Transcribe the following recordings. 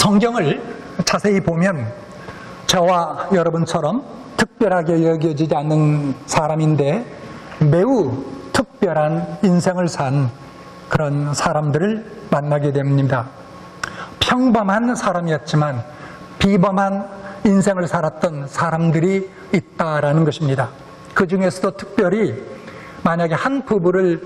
성경을 자세히 보면 저와 여러분처럼 특별하게 여겨지지 않는 사람인데 매우 특별한 인생을 산 그런 사람들을 만나게 됩니다. 평범한 사람이었지만 비범한 인생을 살았던 사람들이 있다라는 것입니다. 그 중에서도 특별히 만약에 한 부부를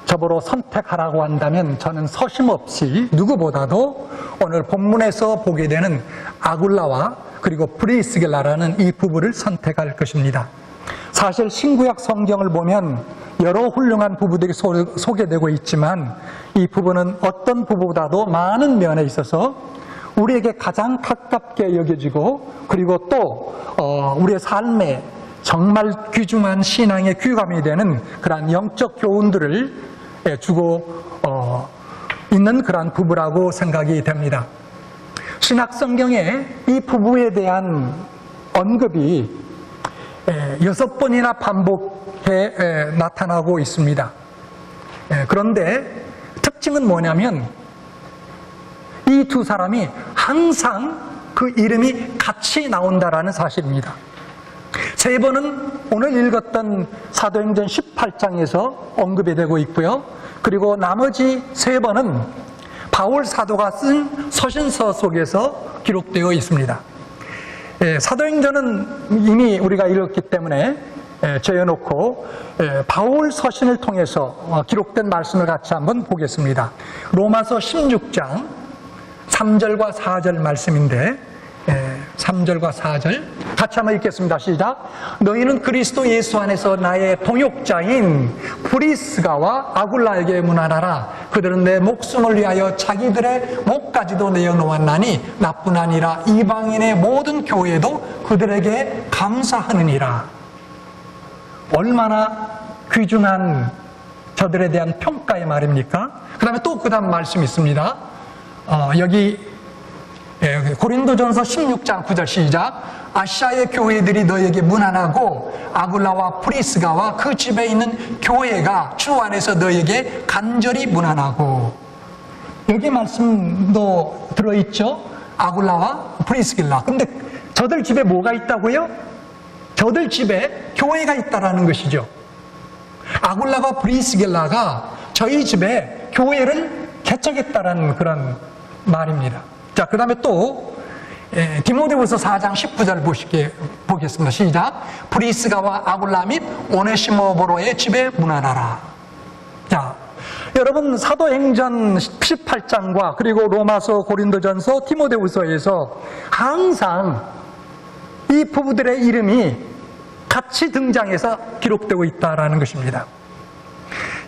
저보러 선택하라고 한다면 저는 서심없이 누구보다도 오늘 본문에서 보게 되는 아굴라와 그리고 브리스길라라는 이 부부를 선택할 것입니다. 사실 신구약 성경을 보면 여러 훌륭한 부부들이 소개되고 있지만 이 부부는 어떤 부부보다도 많은 면에 있어서 우리에게 가장 가깝게 여겨지고 그리고 또 우리의 삶에 정말 귀중한 신앙의 귀감이 되는 그러한 영적 교훈들을 주고 있는 그러한 부부라고 생각이 됩니다. 신약 성경에 이 부부에 대한 언급이 6번이나 반복해 나타나고 있습니다. 그런데 특징은 뭐냐면 이 두 사람이 항상 그 이름이 같이 나온다라는 사실입니다. 세 번은 오늘 읽었던 사도행전 18장에서 언급이 되고 있고요. 그리고 나머지 세 번은 바울 사도가 쓴 서신서 속에서 기록되어 있습니다. 사도행전은 이미 우리가 읽었기 때문에 제어놓고 바울 서신을 통해서 기록된 말씀을 같이 한번 보겠습니다. 로마서 16장 3절과 4절 말씀인데 3절과 4절 같이 한번 읽겠습니다. 시작. 너희는 그리스도 예수 안에서 나의 동역자인 브리스가와 아굴라에게 문안하라. 그들은 내 목숨을 위하여 자기들의 목까지도 내어놓았나니 나뿐 아니라 이방인의 모든 교회도 그들에게 감사하느니라. 얼마나 귀중한 저들에 대한 평가의 말입니까? 그 다음에 또 그 다음 말씀이 있습니다. 여기 고린도전서 16장 9절 시작. 아시아의 교회들이 너에게 문안하고 아굴라와 브리스가와 그 집에 있는 교회가 주 안에서 너에게 간절히 문안하고. 여기 말씀도 들어있죠. 아굴라와 브리스길라. 근데 저들 집에 뭐가 있다고요? 저들 집에 교회가 있다라는 것이죠. 아굴라와 브리스길라가 저희 집에 교회를 개척했다라는 그런 말입니다. 자, 그 다음에 또 디모데후서 4장 19절 보겠습니다. 시작. 브리스가와 아굴라 및 오네시모보로의 집에 문안하라. 자, 여러분 사도행전 18장과 그리고 로마서, 고린도전서, 디모데후서에서 항상 이 부부들의 이름이 같이 등장해서 기록되고 있다는 것입니다.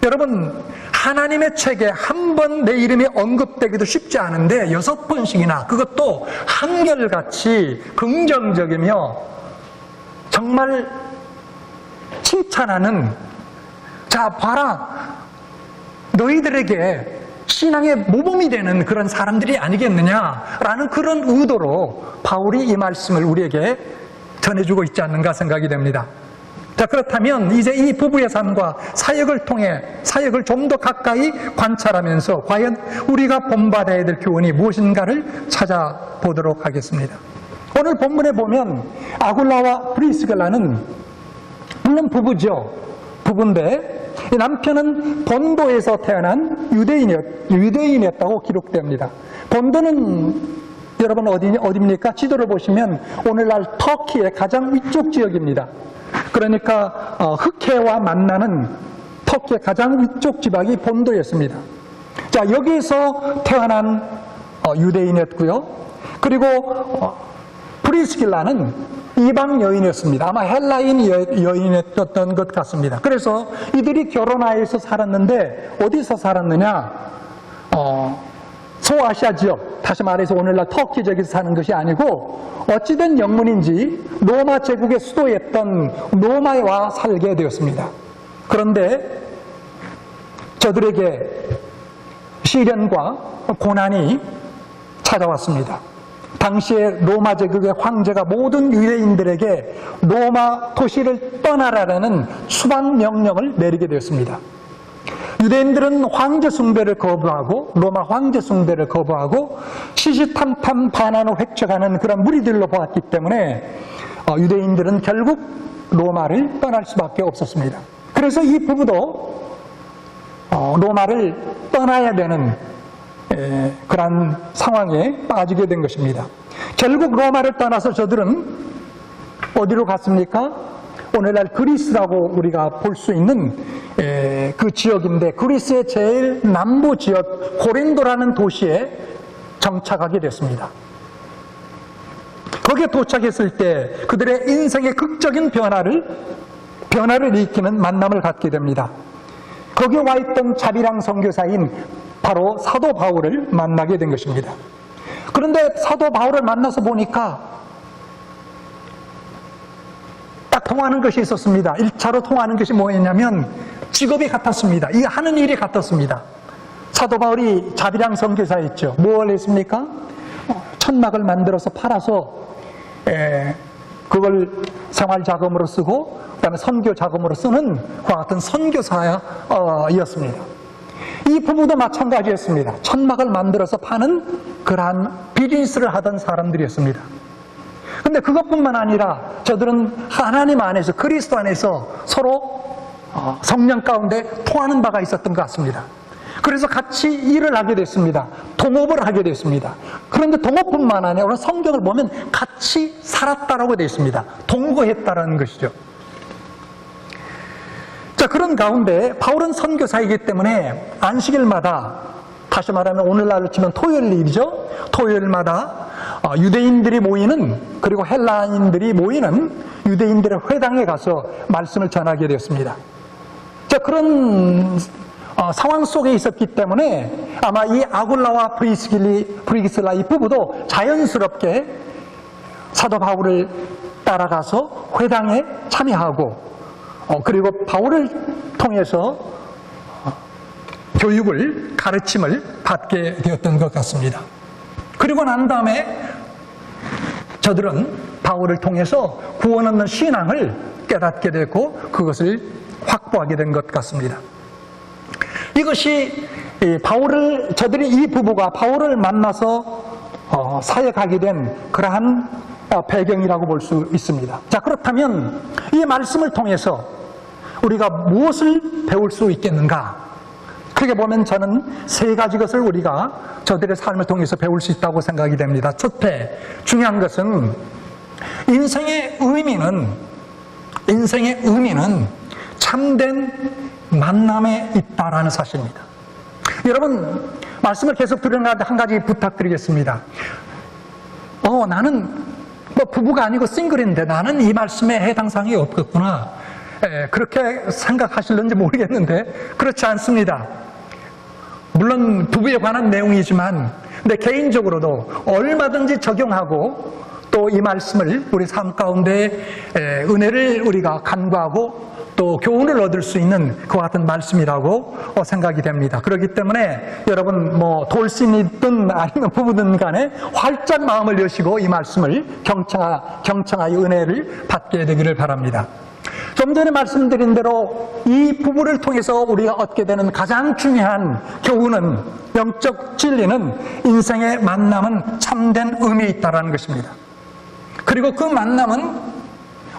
여러분, 하나님의 책에 한 번 내 이름이 언급되기도 쉽지 않은데 6번씩이나, 그것도 한결같이 긍정적이며 정말 칭찬하는, 자 봐라, 너희들에게 신앙의 모범이 되는 그런 사람들이 아니겠느냐라는 그런 의도로 바울이 이 말씀을 우리에게 전해주고 있지 않는가 생각이 됩니다. 자, 그렇다면 이제 이 부부의 삶과 사역을 통해 사역을 좀 더 가까이 관찰하면서 과연 우리가 본받아야 될 교훈이 무엇인가를 찾아보도록 하겠습니다. 오늘 본문에 보면 아굴라와 브리스길라는 물론 부부죠. 부부인데 남편은 본도에서 태어난 유대인이었다고 기록됩니다. 본도는 여러분 어디입니까? 지도를 보시면 오늘날 터키의 가장 위쪽 지역입니다. 그러니까 흑해와 만나는 터키의 가장 위쪽 지방이 본도였습니다. 자, 여기서 태어난 유대인이었고요. 그리고 브리스길라는 이방 여인이었습니다. 아마 헬라인 여인이었던 것 같습니다. 그래서 이들이 결혼하여서 살았는데 어디서 살았느냐? 소아시아 지역, 다시 말해서 오늘날 터키 지역에서 사는 것이 아니고 어찌된 영문인지 로마 제국의 수도였던 로마에 와 살게 되었습니다. 그런데 저들에게 시련과 고난이 찾아왔습니다. 당시에 로마 제국의 황제가 모든 유대인들에게 로마 도시를 떠나라는 수반 명령을 내리게 되었습니다. 유대인들은 황제 숭배를 거부하고 로마 황제 숭배를 거부하고 시시탐탐 반환을 획책하는 그런 무리들로 보았기 때문에 유대인들은 결국 로마를 떠날 수밖에 없었습니다. 그래서 이 부부도 로마를 떠나야 되는 그런 상황에 빠지게 된 것입니다. 결국 로마를 떠나서 저들은 어디로 갔습니까? 오늘날 그리스라고 우리가 볼 수 있는 그 지역인데, 그리스의 제일 남부 지역 고린도라는 도시에 정착하게 됐습니다. 거기에 도착했을 때 그들의 인생의 극적인 변화를 일으키는 만남을 갖게 됩니다. 거기에 와 있던 자비랑 선교사인 바로 사도 바울을 만나게 된 것입니다. 그런데 사도 바울을 만나서 보니까 딱 통하는 것이 있었습니다. 1차로 통하는 것이 뭐였냐면 직업이 같았습니다. 이 하는 일이 같았습니다. 사도 바울이 자비랑 선교사였죠. 뭘 했습니까? 천막을 만들어서 팔아서 그걸 생활 자금으로 쓰고 그다음에 선교 자금으로 쓰는 그와 같은 선교사였습니다. 이 부부도 마찬가지였습니다. 천막을 만들어서 파는 그러한 비즈니스를 하던 사람들이었습니다. 근데 그것뿐만 아니라 저들은 하나님 안에서, 그리스도 안에서 서로 성령 가운데 통하는 바가 있었던 것 같습니다. 그래서 같이 일을 하게 됐습니다. 동업을 하게 됐습니다. 그런데 동업뿐만 아니라 성경을 보면 같이 살았다라고 되어 있습니다. 동거했다라는 것이죠. 자, 그런 가운데 바울은 선교사이기 때문에 안식일마다, 다시 말하면 오늘날로 치면 토요일이죠. 토요일마다 유대인들이 모이는, 그리고 헬라인들이 모이는 유대인들의 회당에 가서 말씀을 전하게 되었습니다. 자, 그런 상황 속에 있었기 때문에 아마 이 아굴라와 브리기슬라 이 부부도 자연스럽게 사도 바울을 따라가서 회당에 참여하고 그리고 바울을 통해서 교육을, 가르침을 받게 되었던 것 같습니다. 그리고 난 다음에 저들은 바울을 통해서 구원 없는 신앙을 깨닫게 되고 그것을 확보하게 된 것 같습니다. 이것이 저들이 이 부부가 바울을 만나서 사역하게 된 그러한 배경이라고 볼 수 있습니다. 자, 그렇다면 이 말씀을 통해서 우리가 무엇을 배울 수 있겠는가? 크게 보면 저는 세 가지 것을 우리가 저들의 삶을 통해서 배울 수 있다고 생각이 됩니다. 첫째, 중요한 것은 인생의 의미는 참된 만남에 있다라는 사실입니다. 여러분, 말씀을 계속 들으려는데 한 가지 부탁드리겠습니다. 나는 부부가 아니고 싱글인데 나는 이 말씀에 해당 사항이 없겠구나. 그렇게 생각하실는지 모르겠는데 그렇지 않습니다. 물론 부부에 관한 내용이지만 근데 개인적으로도 얼마든지 적용하고 또 이 말씀을 우리 삶 가운데 은혜를 우리가 간구하고 또 교훈을 얻을 수 있는 그와 같은 말씀이라고 생각이 됩니다. 그렇기 때문에 여러분 돌싱이든 아니면 부부든 간에 활짝 마음을 여시고 이 말씀을 경청하여 은혜를 받게 되기를 바랍니다. 좀 전에 말씀드린 대로 이 부부를 통해서 우리가 얻게 되는 가장 중요한 교훈은, 영적 진리는 인생의 만남은 참된 의미 있다는 것입니다. 그리고 그 만남은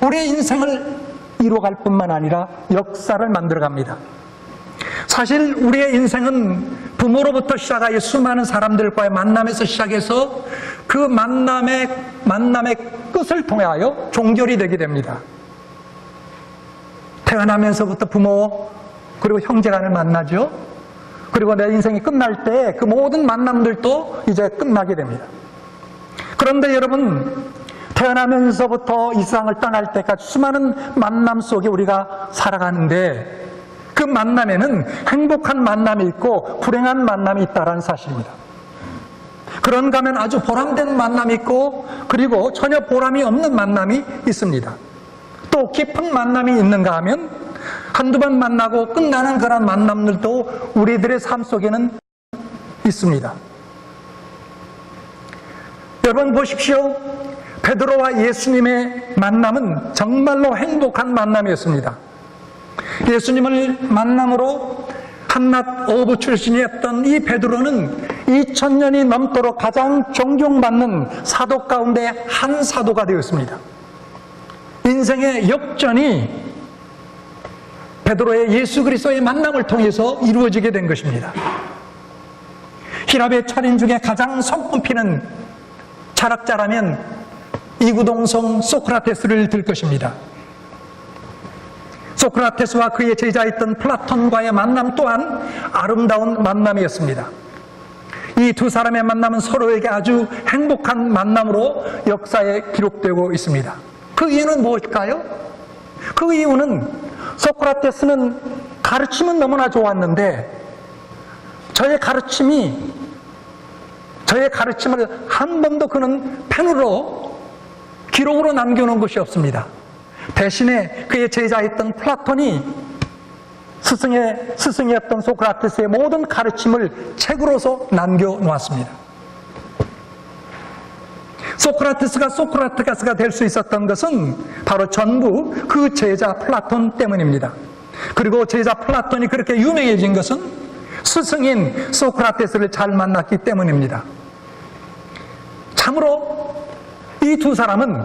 우리의 인생을 이루어갈 뿐만 아니라 역사를 만들어갑니다. 사실 우리의 인생은 부모로부터 시작하여 수많은 사람들과의 만남에서 시작해서 그 만남의 끝을 통하여 종결이 되게 됩니다. 태어나면서부터 부모 그리고 형제간을 만나죠. 그리고 내 인생이 끝날 때 그 모든 만남들도 이제 끝나게 됩니다. 그런데 여러분, 태어나면서부터 이 세상을 떠날 때까지 수많은 만남 속에 우리가 살아가는데 그 만남에는 행복한 만남이 있고 불행한 만남이 있다는 사실입니다. 그런가 하면 아주 보람된 만남이 있고 그리고 전혀 보람이 없는 만남이 있습니다. 또 깊은 만남이 있는가 하면 한두 번 만나고 끝나는 그런 만남들도 우리들의 삶 속에는 있습니다. 여러분 보십시오. 베드로와 예수님의 만남은 정말로 행복한 만남이었습니다. 예수님을 만남으로 한낱 어부 출신이었던 이 베드로는 2000년이 넘도록 가장 존경받는 사도 가운데 한 사도가 되었습니다. 인생의 역전이 베드로의 예수 그리스도의 만남을 통해서 이루어지게 된 것입니다. 히랍의 철인 중에 가장 손꼽히는 철학자라면 이구동성 소크라테스를 들 것입니다. 소크라테스와 그의 제자였던 플라톤과의 만남 또한 아름다운 만남이었습니다. 이 두 사람의 만남은 서로에게 아주 행복한 만남으로 역사에 기록되고 있습니다. 그 이유는 무엇일까요? 그 이유는 소크라테스는 가르침은 너무나 좋았는데 저의 가르침을 한 번도 그는 펜으로 기록으로 남겨놓은 것이 없습니다. 대신에 그의 제자였던 플라톤이 스승이었던 소크라테스의 모든 가르침을 책으로서 남겨놓았습니다. 소크라테스가 소크라테스가 될 수 있었던 것은 바로 전부 그 제자 플라톤 때문입니다. 그리고 제자 플라톤이 그렇게 유명해진 것은 스승인 소크라테스를 잘 만났기 때문입니다. 참으로 이 두 사람은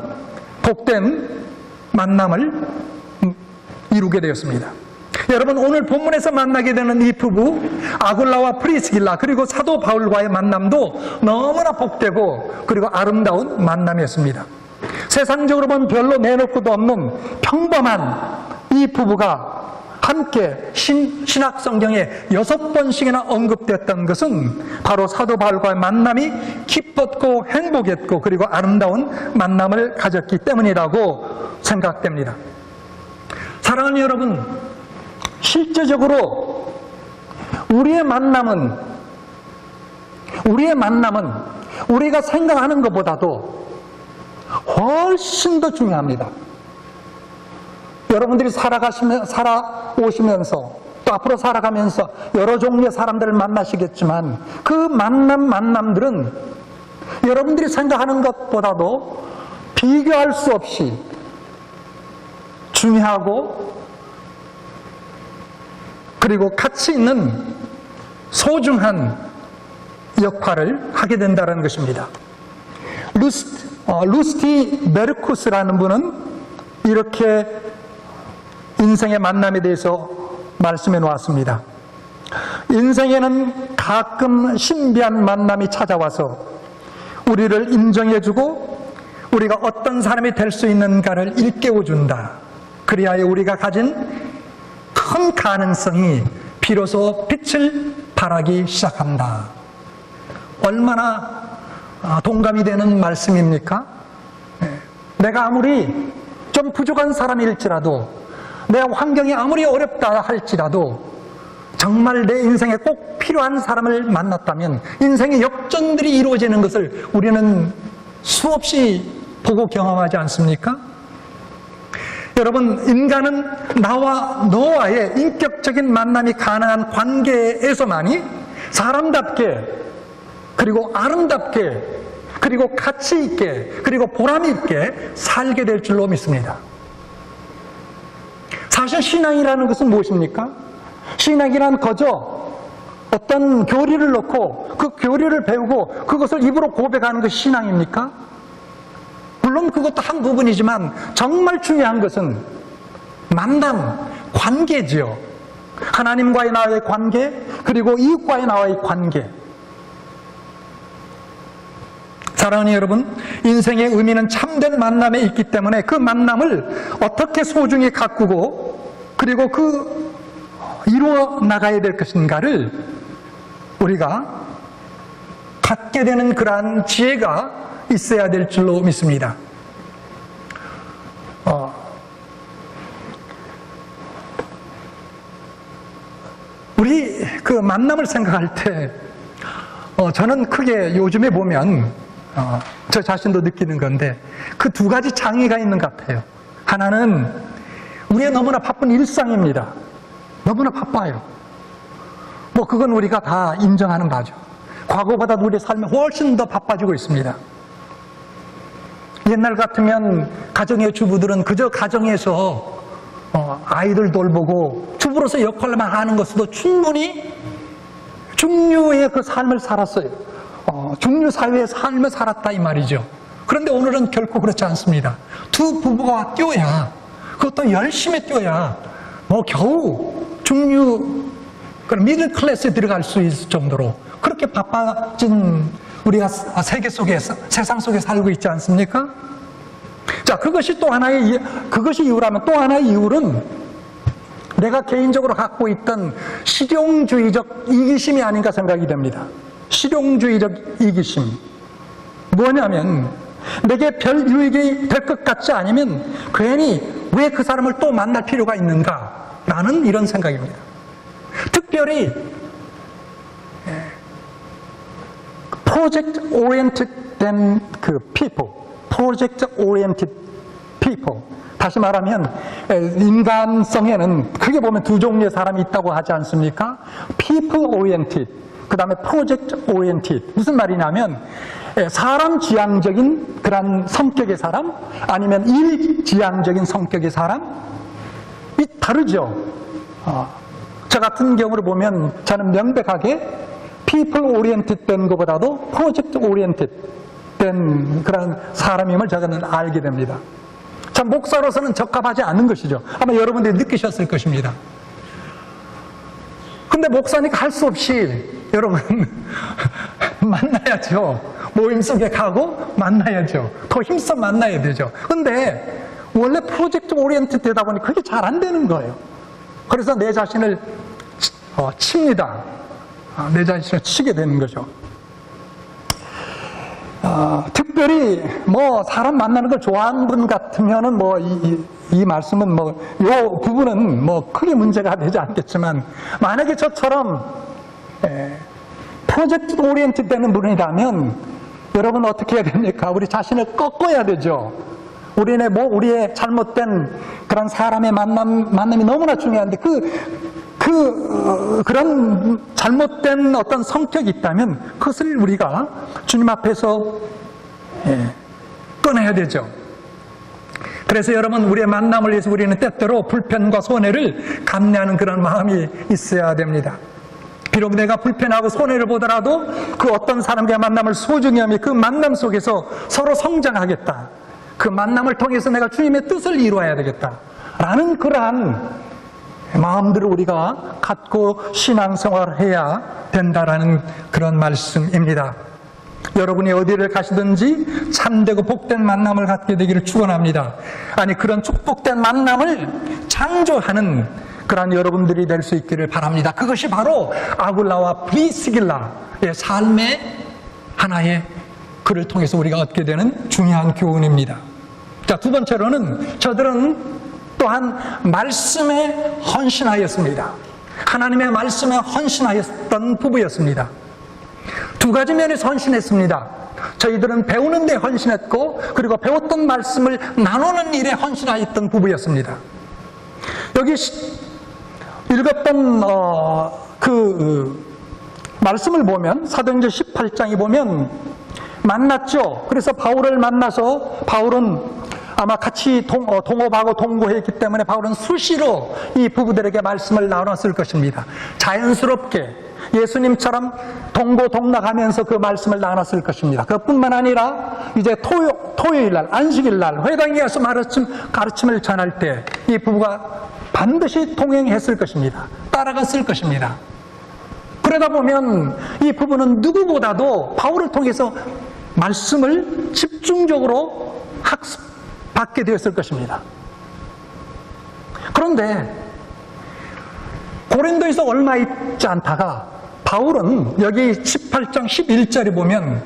복된 만남을 이루게 되었습니다. 여러분, 오늘 본문에서 만나게 되는 이 부부 아굴라와 프리스길라 그리고 사도 바울과의 만남도 너무나 복되고 그리고 아름다운 만남이었습니다. 세상적으로 보면 별로 내놓고도 없는 평범한 이 부부가 함께 신약 성경에 6번씩이나 언급됐던 것은 바로 사도 바울과의 만남이 기뻤고 행복했고 그리고 아름다운 만남을 가졌기 때문이라고 생각됩니다. 사랑하는 여러분, 실제적으로 우리의 만남은 우리가 생각하는 것보다도 훨씬 더 중요합니다. 여러분들이 살아오시면서 또 앞으로 살아가면서 여러 종류의 사람들을 만나시겠지만 그 만남들은 여러분들이 생각하는 것보다도 비교할 수 없이 중요하고 그리고 가치 있는 소중한 역할을 하게 된다는 것입니다. 루스티 메르쿠스라는 분은 이렇게 인생의 만남에 대해서 말씀해 놓았습니다. 인생에는 가끔 신비한 만남이 찾아와서 우리를 인정해주고 우리가 어떤 사람이 될 수 있는가를 일깨워준다. 그리하여 우리가 가진 큰 가능성이 비로소 빛을 발하기 시작한다. 얼마나 동감이 되는 말씀입니까? 내가 아무리 좀 부족한 사람일지라도 내 환경이 아무리 어렵다 할지라도 정말 내 인생에 꼭 필요한 사람을 만났다면 인생의 역전들이 이루어지는 것을 우리는 수없이 보고 경험하지 않습니까? 여러분, 인간은 나와 너와의 인격적인 만남이 가능한 관계에서만이 사람답게 그리고 아름답게 그리고 가치 있게 그리고 보람 있게 살게 될 줄로 믿습니다. 사실 신앙이라는 것은 무엇입니까? 신앙이란 거저 어떤 교리를 놓고 그 교리를 배우고 그것을 입으로 고백하는 것이 신앙입니까? 물론 그것도 한 부분이지만 정말 중요한 것은 만남, 관계지요. 하나님과의 나와의 관계, 그리고 이웃과의 나와의 관계. 사랑하는 여러분, 인생의 의미는 참된 만남에 있기 때문에 그 만남을 어떻게 소중히 가꾸고 그리고 이루어 나가야 될 것인가를 우리가 갖게 되는 그러한 지혜가 있어야 될 줄로 믿습니다. 우리 그 만남을 생각할 때 저는 크게 요즘에 보면 저 자신도 느끼는 건데 그 두 가지 장애가 있는 것 같아요. 하나는 우리의 너무나 바쁜 일상입니다. 너무나 바빠요. 뭐 그건 우리가 다 인정하는 바죠. 과거보다 우리의 삶이 훨씬 더 바빠지고 있습니다. 옛날 같으면 가정의 주부들은 그저 가정에서 아이들 돌보고 주부로서 역할만 하는 것으로도 충분히 중류의 그 삶을 살았어요. 중류 사회의 삶을 살았다 이 말이죠. 그런데 오늘은 결코 그렇지 않습니다. 두 부부가 뛰어야, 그것도 열심히 뛰어야 겨우 중류 미들 클래스에 들어갈 수 있을 정도로 그렇게 바빠진 우리가 세상 속에 살고 있지 않습니까? 자, 그것이 이유라면 또 하나의 이유는 내가 개인적으로 갖고 있던 실용주의적 이기심이 아닌가 생각이 됩니다. 실용주의적 이기심. 뭐냐면, 내게 별 유익이 될 것 같지 않으면 괜히 왜 그 사람을 또 만날 필요가 있는가라는 이런 생각입니다. 특별히 프로젝트 오리엔티드 된 그 people, 프로젝트 오리엔티드 people. 다시 말하면 인간성에는 크게 보면 두 종류의 사람이 있다고 하지 않습니까? people oriented, 그 다음에 project oriented. 무슨 말이냐면 사람 지향적인 그런 성격의 사람, 아니면 일 지향적인 성격의 사람, 이 다르죠. 저 같은 경우를 보면 저는 명백하게 people oriented 된 것보다도 project oriented 된 그런 사람임을 저는 알게 됩니다. 참 목사로서는 적합하지 않은 것이죠. 아마 여러분들이 느끼셨을 것입니다. 근데 목사니까 할 수 없이 여러분 만나야죠. 모임 속에 가고 만나야죠. 더 힘써 만나야 되죠. 근데 원래 프로젝트 오리엔티드 되다 보니 그게 잘 안 되는 거예요. 그래서 내 자신을 칩니다. 내 자신을 치게 되는 거죠. 특별히 사람 만나는 걸 좋아하는 분 같으면은 이 말씀은 요 부분은 크게 문제가 되지 않겠지만, 만약에 저처럼 프로젝트 오리엔티드 되는 분이라면 여러분 어떻게 해야 됩니까? 우리 자신을 꺾어야 되죠. 우리의 잘못된 그런 사람의 만남이 너무나 중요한데 그런 잘못된 어떤 성격이 있다면 그것을 우리가 주님 앞에서 꺼내야 되죠. 그래서 여러분, 우리의 만남을 위해서 우리는 때때로 불편과 손해를 감내하는 그런 마음이 있어야 됩니다. 비록 내가 불편하고 손해를 보더라도 그 어떤 사람과의 만남을 소중히 하며 그 만남 속에서 서로 성장하겠다. 그 만남을 통해서 내가 주님의 뜻을 이루어야 되겠다. 라는 그러한 마음들을 우리가 갖고 신앙생활을 해야 된다라는 그런 말씀입니다. 여러분이 어디를 가시든지 참되고 복된 만남을 갖게 되기를 축원합니다. 아니, 그런 축복된 만남을 창조하는 그런 여러분들이 될 수 있기를 바랍니다. 그것이 바로 아굴라와 브리스길라의 삶의 하나의 그를 통해서 우리가 얻게 되는 중요한 교훈입니다. 자, 두 번째로는 저들은 또한 말씀에 헌신하였습니다. 하나님의 말씀에 헌신하였던 부부였습니다. 두 가지 면에서 헌신했습니다. 저희들은 배우는 데 헌신했고, 그리고 배웠던 말씀을 나누는 일에 헌신하였던 부부였습니다. 여기 읽었던 말씀을 보면, 사도행전 18장에 보면 만났죠. 그래서 바울을 만나서 바울은 아마 같이 동업하고 동거했기 때문에 바울은 수시로 이 부부들에게 말씀을 나눴을 것입니다. 자연스럽게 예수님처럼 동고동락하면서 그 말씀을 나눴을 것입니다. 그뿐만 아니라 이제 토요일날, 안식일날 회당에 가서 가르침을 전할 때 이 부부가 반드시 동행했을 것입니다. 따라갔을 것입니다. 그러다 보면 이 부부는 누구보다도 바울을 통해서 말씀을 집중적으로 학습받게 되었을 것입니다. 그런데 고린도에서 얼마 있지 않다가 바울은 여기 18장 11절에 보면,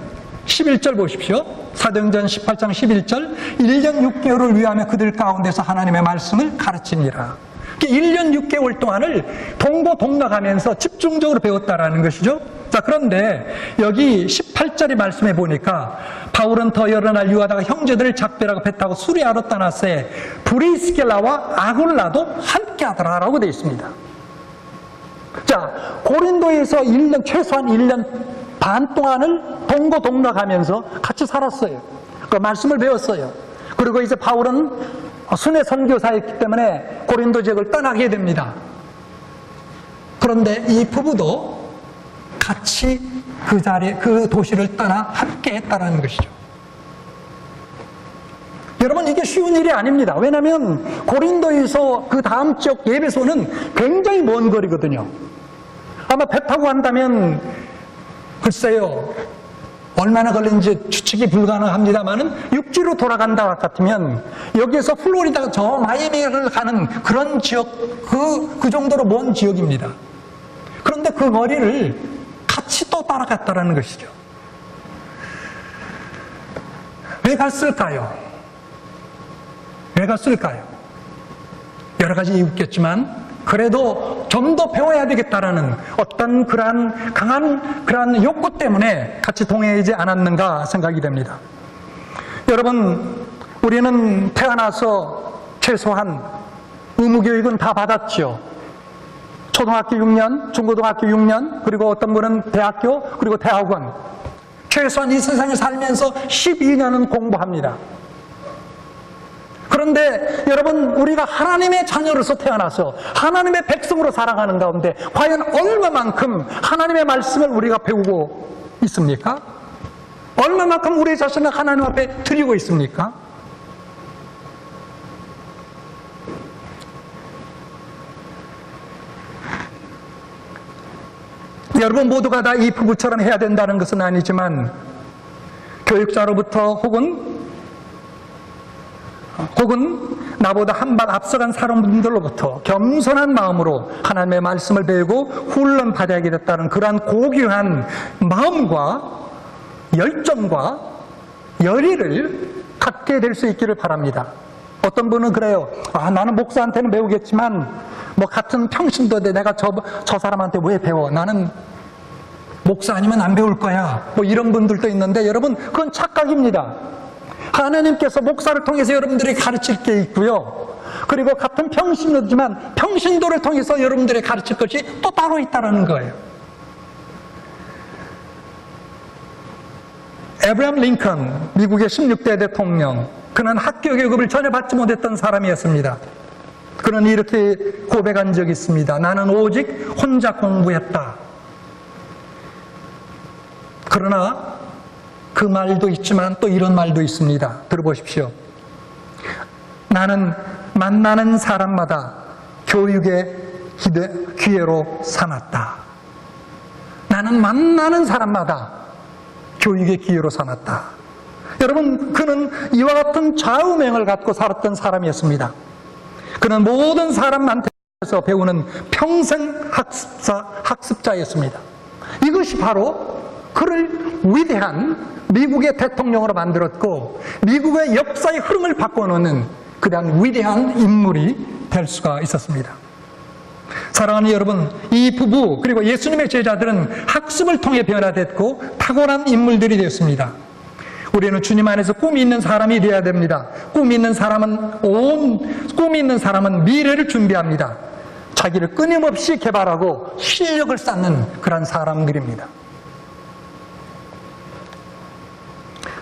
11절 보십시오. 사도행전 18장 11절, 1년 6개월을 위하며 그들 가운데서 하나님의 말씀을 가르치니라. 1년 6개월 동안을 동고동락하면서 집중적으로 배웠다라는 것이죠. 자, 그런데 여기 18절의 말씀에 보니까 바울은 더 여러 날 유하다가 형제들을 작별하고 배 타고 수리하러 떠났으에 브리스길라와 아굴라도 함께 하더라라고 되어 있습니다. 자, 고린도에서 최소한 1년 반 동안을 동고동락하면서 같이 살았어요. 그 말씀을 배웠어요. 그리고 이제 바울은 순회 선교사였기 때문에 고린도 지역을 떠나게 됩니다. 그런데 이 부부도 같이 그 자리에, 그 도시를 떠나 함께 했다는 것이죠. 여러분, 이게 쉬운 일이 아닙니다. 왜냐하면 고린도에서 그 다음 지역 에베소는 굉장히 먼 거리거든요. 아마 배 타고 간다면 글쎄요, 얼마나 걸리는지 추측이 불가능합니다만은 육지로 돌아간다 같으면 여기에서 플로리다 저 마이애미를 가는 그런 지역, 그 정도로 먼 지역입니다. 그런데 그 거리를 같이 또 따라갔다는 것이죠. 왜 갔을까요? 왜 갔을까요? 여러 가지 이유 있겠지만 그래도 좀 더 배워야 되겠다라는 어떤 그러한 강한 그러한 욕구 때문에 같이 동행하지 않았는가 생각이 됩니다. 여러분, 우리는 태어나서 최소한 의무교육은 다 받았죠. 초등학교 6년, 중고등학교 6년, 그리고 어떤 분은 대학교, 그리고 대학원. 최소한 이 세상에 살면서 12년은 공부합니다. 그런데 여러분, 우리가 하나님의 자녀로서 태어나서 하나님의 백성으로 살아가는 가운데 과연 얼마만큼 하나님의 말씀을 우리가 배우고 있습니까? 얼마만큼 우리 자신을 하나님 앞에 드리고 있습니까? 여러분 모두가 다 이 부부처럼 해야 된다는 것은 아니지만 교육자로부터 혹은 나보다 한 발 앞서간 사람들로부터 겸손한 마음으로 하나님의 말씀을 배우고 훈련받아야겠다는 그러한 고귀한 마음과 열정과 열의를 갖게 될 수 있기를 바랍니다. 어떤 분은 그래요. 나는 목사한테는 배우겠지만 뭐 같은 평신도 돼 내가 저 사람한테 왜 배워? 나는 목사 아니면 안 배울 거야. 뭐 이런 분들도 있는데 여러분, 그건 착각입니다. 하나님께서 목사를 통해서 여러분들이 가르칠 게 있고요. 그리고 같은 평신도지만 평신도를 통해서 여러분들이 가르칠 것이 또 따로 있다는 거예요. 에브라함 링컨, 미국의 16대 대통령, 그는 학교 교육을 전혀 받지 못했던 사람이었습니다. 그는 이렇게 고백한 적이 있습니다. 나는 오직 혼자 공부했다. 그러나 그 말도 있지만 또 이런 말도 있습니다. 들어보십시오. 나는 만나는 사람마다 교육의 기회로 삼았다. 나는 만나는 사람마다 교육의 기회로 삼았다. 여러분, 그는 이와 같은 좌우명을 갖고 살았던 사람이었습니다. 그는 모든 사람한테서 배우는 평생 학습자였습니다. 이것이 바로 그를 위대한 미국의 대통령으로 만들었고 미국의 역사의 흐름을 바꿔놓는 그런 위대한 인물이 될 수가 있었습니다. 사랑하는 여러분, 이 부부 그리고 예수님의 제자들은 학습을 통해 변화됐고 탁월한 인물들이 되었습니다. 우리는 주님 안에서 꿈이 있는 사람이 되어야 됩니다. 꿈이 있는 사람은 미래를 준비합니다. 자기를 끊임없이 개발하고 실력을 쌓는 그런 사람들입니다.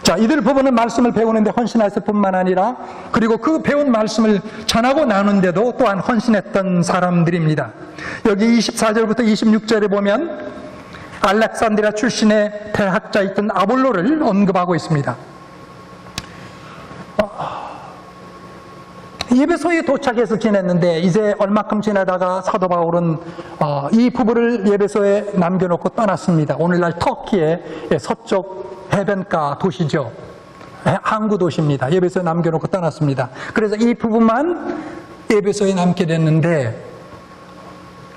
자, 이들 부부는 말씀을 배우는데 헌신했을 뿐만 아니라 그리고 그 배운 말씀을 전하고 나누는데도 또한 헌신했던 사람들입니다. 여기 24절부터 26절에 보면 알렉산드리아 출신의 대학자였던 아볼로를 언급하고 있습니다. 예배소에 도착해서 지냈는데 이제 얼마큼 지나다가 사도 바울은 이 부부를 예배소에 남겨놓고 떠났습니다. 오늘날 터키의 서쪽 해변가 도시죠. 항구 도시입니다. 예배소에 남겨놓고 떠났습니다. 그래서 이 부부만 예배소에 남게 됐는데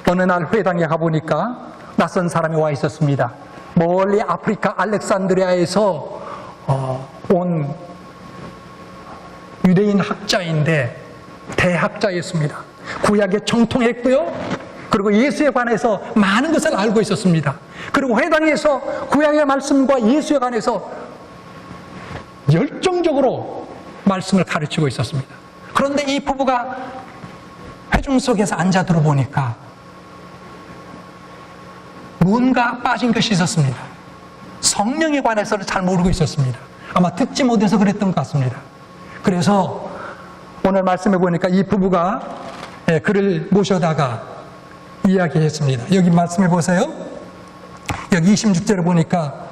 어느 날 회당에 가보니까 낯선 사람이 와 있었습니다. 멀리 아프리카 알렉산드리아에서 온 유대인 학자인데 대학자였습니다. 구약에 정통했고요. 그리고 예수에 관해서 많은 것을 알고 있었습니다. 그리고 회당에서 구약의 말씀과 예수에 관해서 열정적으로 말씀을 가르치고 있었습니다. 그런데 이 부부가 회중 속에서 앉아 들어보니까 뭔가 빠진 것이 있었습니다. 성령에 관해서는 잘 모르고 있었습니다. 아마 듣지 못해서 그랬던 것 같습니다. 그래서 오늘 말씀해 보니까 이 부부가 그를 모셔다가 이야기했습니다. 여기 말씀해 보세요. 여기 26절에 보니까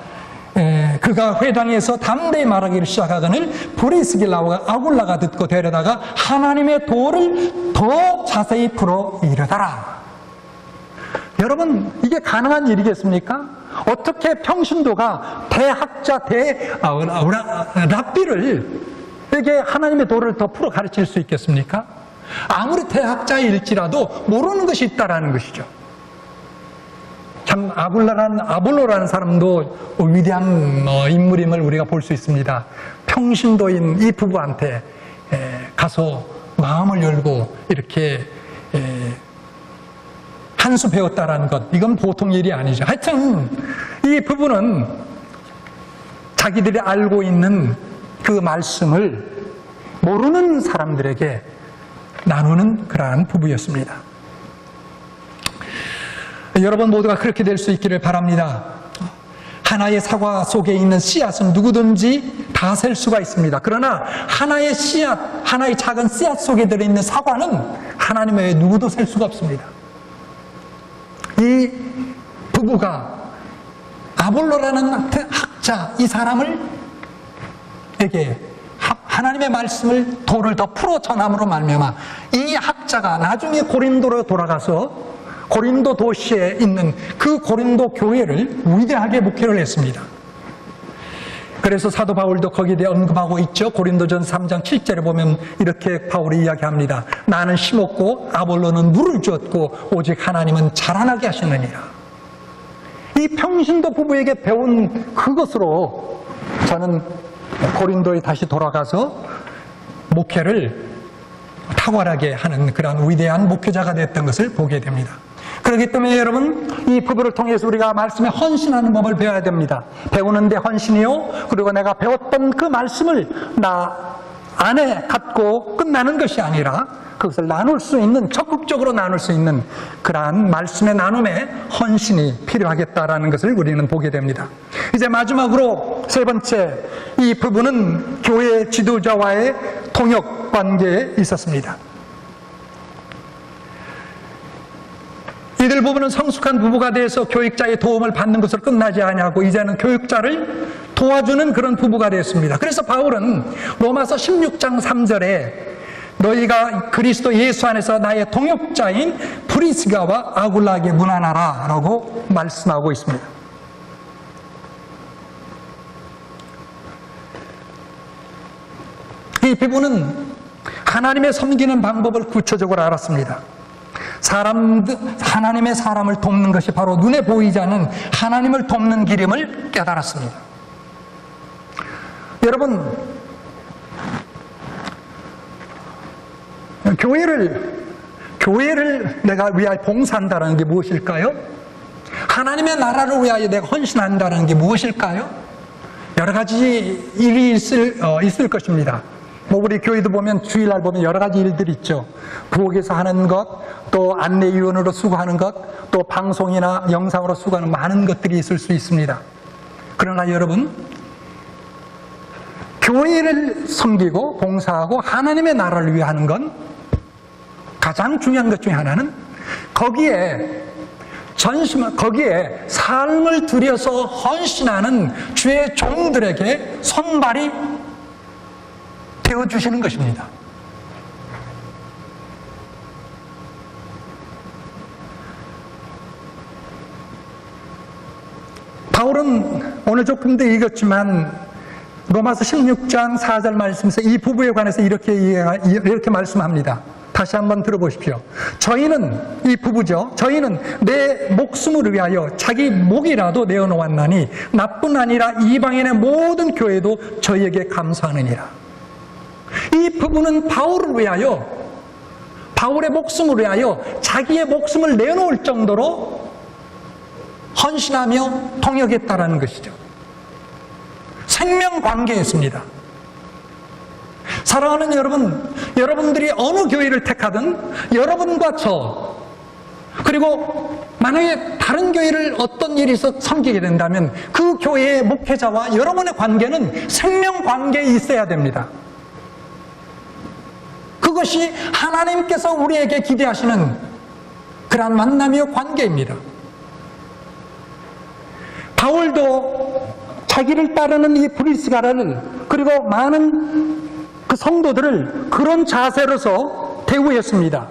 그가 회당에서 담대히 말하기를 시작하거늘 브리스길라와 아굴라가 듣고 데려다가 하나님의 도를 더 자세히 풀어 이르더라. 여러분, 이게 가능한 일이겠습니까? 어떻게 평신도가 대학자 랍비를 에게 하나님의 도를 더 풀어 가르칠 수 있겠습니까? 아무리 대학자일지라도 모르는 것이 있다라는 것이죠. 참 아볼로라는 사람도 위대한 인물임을 우리가 볼 수 있습니다. 평신도인 이 부부한테 가서 마음을 열고 이렇게 한 수 배웠다라는 것, 이건 보통 일이 아니죠. 하여튼 이 부부는 자기들이 알고 있는 그 말씀을 모르는 사람들에게 나누는 그러한 부부였습니다. 여러분 모두가 그렇게 될 수 있기를 바랍니다. 하나의 사과 속에 있는 씨앗은 누구든지 다 셀 수가 있습니다. 그러나 하나의 씨앗, 하나의 작은 씨앗 속에 들어있는 사과는 하나님 외에 누구도 셀 수가 없습니다. 이 부부가 아볼로라는 학자, 이 사람에게 하나님의 말씀을 도를 더 풀어 전함으로 말미암아 이 학자가 나중에 고린도로 돌아가서 고린도 도시에 있는 그 고린도 교회를 위대하게 목회를 했습니다. 그래서 사도 바울도 거기에 대해 언급하고 있죠. 고린도전 3장 7절에 보면 이렇게 바울이 이야기합니다. 나는 심었고 아볼로는 물을 주었고 오직 하나님은 자라나게 하시느니라. 이 평신도 부부에게 배운 그것으로 저는 고린도에 다시 돌아가서 목회를 탁월하게 하는 그러한 위대한 목회자가 됐던 것을 보게 됩니다. 그렇기 때문에 여러분, 이 부부를 통해서 우리가 말씀에 헌신하는 법을 배워야 됩니다. 배우는데 헌신이요, 그리고 내가 배웠던 그 말씀을 나 안에 갖고 끝나는 것이 아니라 그것을 나눌 수 있는, 적극적으로 나눌 수 있는 그러한 말씀의 나눔에 헌신이 필요하겠다라는 것을 우리는 보게 됩니다. 이제 마지막으로 세 번째, 이 부부는 교회 지도자와의 통역 관계에 있었습니다. 이들 부부는 성숙한 부부가 돼서 교육자의 도움을 받는 것으로 끝나지 아니하고 이제는 교육자를 도와주는 그런 부부가 되었습니다. 그래서 바울은 로마서 16장 3절에 너희가 그리스도 예수 안에서 나의 동역자인 브리스가와 아굴라에게 문안하라 라고 말씀하고 있습니다. 이 부부는 하나님의 섬기는 방법을 구체적으로 알았습니다. 하나님의 사람을 돕는 것이 바로 눈에 보이지 않는 하나님을 돕는 길임을 깨달았습니다. 여러분, 교회를 내가 위하여 봉사한다는 게 무엇일까요? 하나님의 나라를 위하여 내가 헌신한다는 게 무엇일까요? 여러 가지 일이 있을 것입니다. 우리 교회도 보면 주일날 보면 여러 가지 일들이 있죠. 부엌에서 하는 것, 또 안내위원으로 수고하는 것, 또 방송이나 영상으로 수고하는 많은 것들이 있을 수 있습니다. 그러나 여러분, 교회를 섬기고 봉사하고 하나님의 나라를 위해 하는 건 가장 중요한 것 중에 하나는 거기에 삶을 들여서 헌신하는 주의 종들에게 손발이 되어주시는 것입니다. 바울은 오늘 조금 더 읽었지만 로마서 16장 4절 말씀에서 이 부부에 관해서 이렇게 말씀합니다. 다시 한번 들어보십시오. 저희는, 이 부부죠, 저희는 내 목숨을 위하여 자기 목이라도 내어놓았나니 나뿐 아니라 이방인의 모든 교회도 저희에게 감사하느니라. 이 부부는 바울을 위하여, 바울의 목숨을 위하여 자기의 목숨을 내놓을 정도로 헌신하며 통역했다라는 것이죠. 생명관계였습니다. 사랑하는 여러분, 여러분들이 어느 교회를 택하든 여러분과 저, 그리고 만약에 다른 교회를 어떤 일이 있어 섬기게 된다면 그 교회의 목회자와 여러분의 관계는 생명관계에 있어야 됩니다. 그것이 하나님께서 우리에게 기대하시는 그러한 만남이요 관계입니다. 바울도 자기를 따르는 이 브리스가를 그리고 많은 그 성도들을 그런 자세로서 대우했습니다.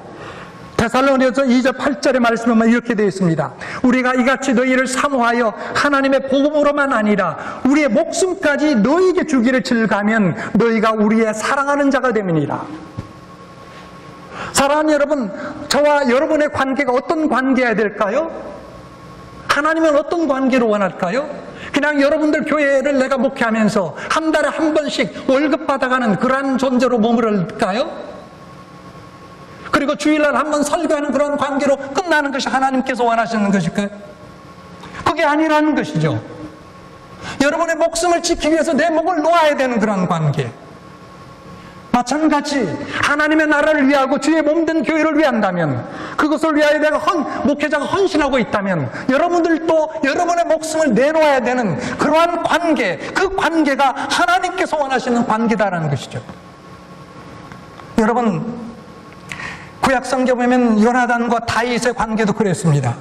데살로니가서 2절 8절의 말씀에 보면 이렇게 되어 있습니다. 우리가 이같이 너희를 사모하여 하나님의 복음으로만 아니라 우리의 목숨까지 너희에게 주기를 즐가면 너희가 우리의 사랑하는 자가 됨이니라. 사랑하는 여러분, 저와 여러분의 관계가 어떤 관계여야 될까요? 하나님은 어떤 관계를 원할까요? 그냥 여러분들 교회를 내가 목회하면서 한 달에 한 번씩 월급 받아가는 그러한 존재로 머무를까요? 그리고 주일날 한 번 설교하는 그런 관계로 끝나는 것이 하나님께서 원하시는 것일까요? 그게 아니라는 것이죠. 여러분의 목숨을 지키기 위해서 내 목을 놓아야 되는 그런 관계. 마찬가지 하나님의 나라를 위하고 주의 몸된 교회를 위한다면, 그것을 위하여 내가 목회자가 헌신하고 있다면 여러분들도 여러분의 목숨을 내놓아야 되는 그러한 관계, 그 관계가 하나님께서 원하시는 관계다라는 것이죠. 여러분, 구약성경 보면 요나단과 다윗의 관계도 그랬습니다.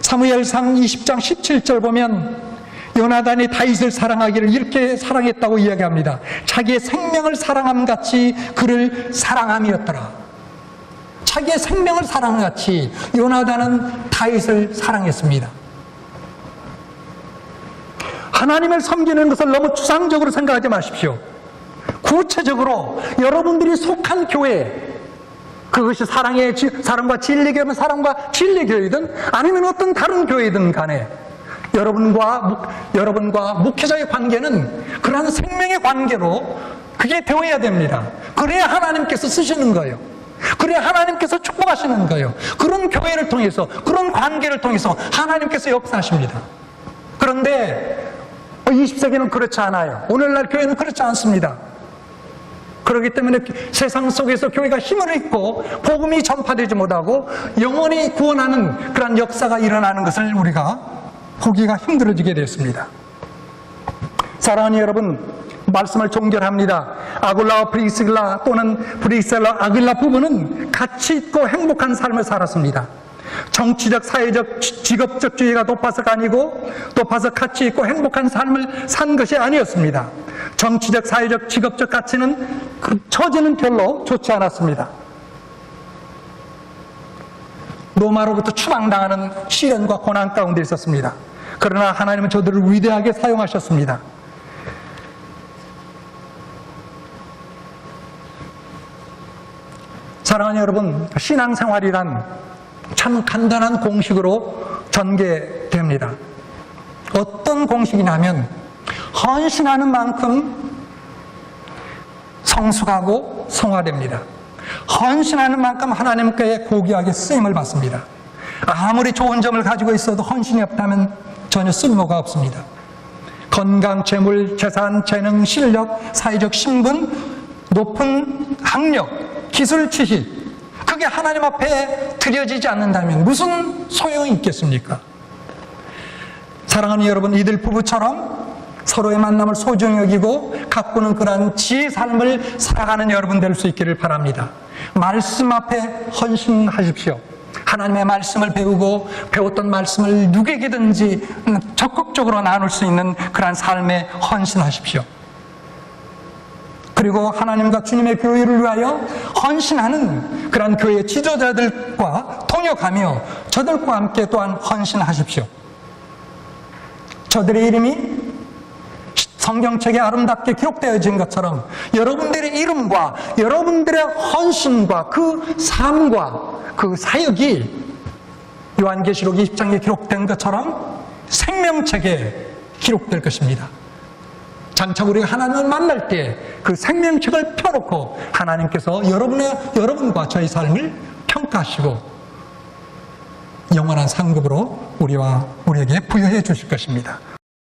사무엘상 20장 17절 보면 요나단이 다윗을 사랑하기를 이렇게 사랑했다고 이야기합니다. 자기의 생명을 사랑함같이 그를 사랑함이었더라. 자기의 생명을 사랑함같이 요나단은 다윗을 사랑했습니다. 하나님을 섬기는 것을 너무 추상적으로 생각하지 마십시오. 구체적으로 여러분들이 속한 교회, 그것이 사랑과 진리 교회면 사랑과 진리 교회든 아니면 어떤 다른 교회든 간에 여러분과 목회자의 관계는 그러한 생명의 관계로 그게 되어야 됩니다. 그래야 하나님께서 쓰시는 거예요. 그래야 하나님께서 축복하시는 거예요. 그런 교회를 통해서, 그런 관계를 통해서 하나님께서 역사하십니다. 그런데 20세기는 그렇지 않아요. 오늘날 교회는 그렇지 않습니다. 그렇기 때문에 세상 속에서 교회가 힘을 잃고 복음이 전파되지 못하고 영원히 구원하는 그런 역사가 일어나는 것을 우리가 보기가 힘들어지게 됐습니다. 사랑하는 여러분, 말씀을 종결합니다. 아굴라와 브리스길라 또는 브리스길라 아굴라 부부는 가치 있고 행복한 삶을 살았습니다. 정치적, 사회적, 직업적 주의가 높아서가 아니고 높아서 가치 있고 행복한 삶을 산 것이 아니었습니다. 정치적, 사회적, 직업적 가치는 그 처지는 별로 좋지 않았습니다. 로마로부터 추방당하는 시련과 고난 가운데 있었습니다. 그러나 하나님은 저들을 위대하게 사용하셨습니다. 사랑하는 여러분, 신앙생활이란 참 간단한 공식으로 전개됩니다. 어떤 공식이냐면 헌신하는 만큼 성숙하고 성화됩니다. 헌신하는 만큼 하나님께 고귀하게 쓰임을 받습니다. 아무리 좋은 점을 가지고 있어도 헌신이 없다면 전혀 쓸모가 없습니다. 건강, 재물, 재산, 재능, 실력, 사회적 신분, 높은 학력, 기술, 지식, 그게 하나님 앞에 드려지지 않는다면 무슨 소용이 있겠습니까? 사랑하는 여러분, 이들 부부처럼 서로의 만남을 소중히 여기고 가꾸는 그러한 지혜의 삶을 살아가는 여러분 될 수 있기를 바랍니다. 말씀 앞에 헌신하십시오. 하나님의 말씀을 배우고 배웠던 말씀을 누구에게든지 적극적으로 나눌 수 있는 그러한 삶에 헌신하십시오. 그리고 하나님과 주님의 교회를 위하여 헌신하는 그러한 교회 지도자들과 통역하며 저들과 함께 또한 헌신하십시오. 저들의 이름이 성경책에 아름답게 기록되어진 것처럼 여러분들의 이름과 여러분들의 헌신과 그 삶과 그 사역이 요한계시록 20장에 기록된 것처럼 생명책에 기록될 것입니다. 장차 우리가 하나님을 만날 때 그 생명책을 펴놓고 하나님께서 여러분과 저희 삶을 평가하시고 영원한 상급으로 우리에게 부여해 주실 것입니다.